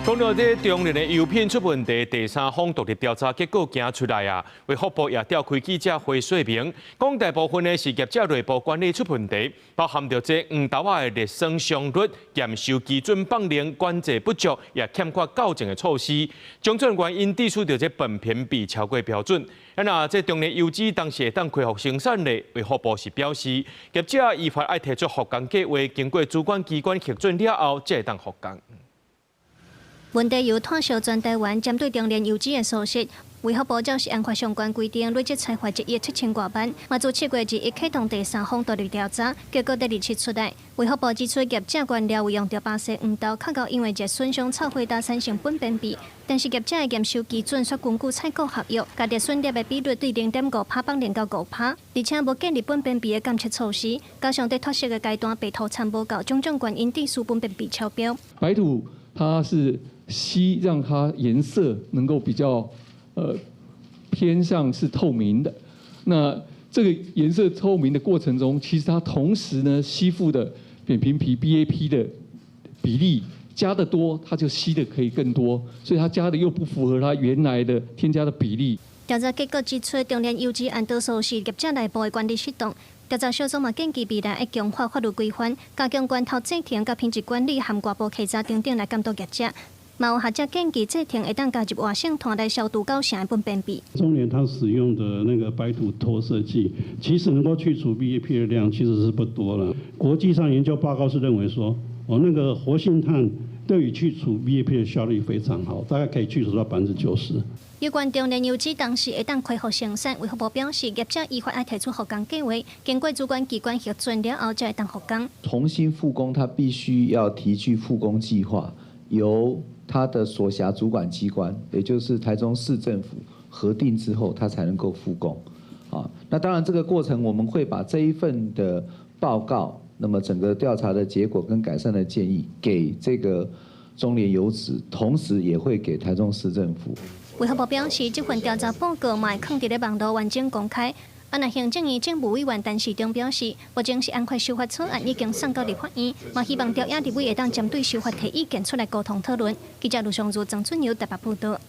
講到這中聯的油品出問題，第三方獨立調查結果行出來啊，衛福部也召開記者會說明，講大部分的是業者內部管理出問題，包含着這黃豆仔的列算上率、驗收基準放量管制不足，也欠缺校正的措施，種種原因提出着這本片比超過標準。那這中聯油脂當時會當恢復生產的，衛福部是表示，業者依法愛提出復工計劃，經過主管機關核准了後，才會當復工。問題由炭燒全台灣針對中聯油脂的疏失，衛福部照實按照相關規定，累計裁罰1億7千多萬。嘛自7月1日啟動第三方獨立調查，結果第2次出來。衛福部指出，業者原料有用到巴西黃豆，較高因為熱損傷臭灰達產成苯便比，但是業者的驗收基準卻根據採購合約，甲熱損粒的比率對0.5%放量到5%，而且無建立苯便比的監測措施，加上在脫色的階段白土產無夠，種種原因致使苯便比超標。白土它是吸，讓它顏色能夠比較偏向是透明的。那這個顏色透明的過程中，其實它同時呢吸附的扁平皮 BAP 的比例加得多，它就吸的可以更多，所以它加的又不符合它原來的添加的比例。調查結果指出，中聯油脂按多數是業者內部的管理失當。調查小組嘛建議未來要強化法律規範，加強源頭暫停甲品質管理和外部稽查等等來監督業者。嘛有學者建議暫停會當加入活性炭來消毒高成的苯便比。中聯它使用的那個白土脫色劑，其實能夠去除 BAP 的量其實是不多了。國際上研究報告是認為說，那個活性炭對於去除 BAP 的效率非常好，大概可以去除到90%。有關中聯油脂當時會當恢復生產，衛福部表示，業者依法要提出復工計劃，經過主管機關核准了後，才會當復工。重新復工，它必須要提具復工計劃，由它的所轄主管機關，也就是台中市政府核定之後，它才能夠復工。那當然這個過程我們會把這一份的報告，那麼整個調查的結果跟改善的建議給這個中聯油脂，同時也會給台中市政府。衛福部表示，這份調查報告嘛會放佇咧網絡完整公開。那行政院政務委員陳時中表示，目前是安快修法草案已經送到立法院，嘛希望調研立委會當針對修法提意見出來溝通討論。記者盧尚如、曾春瑤台北報道。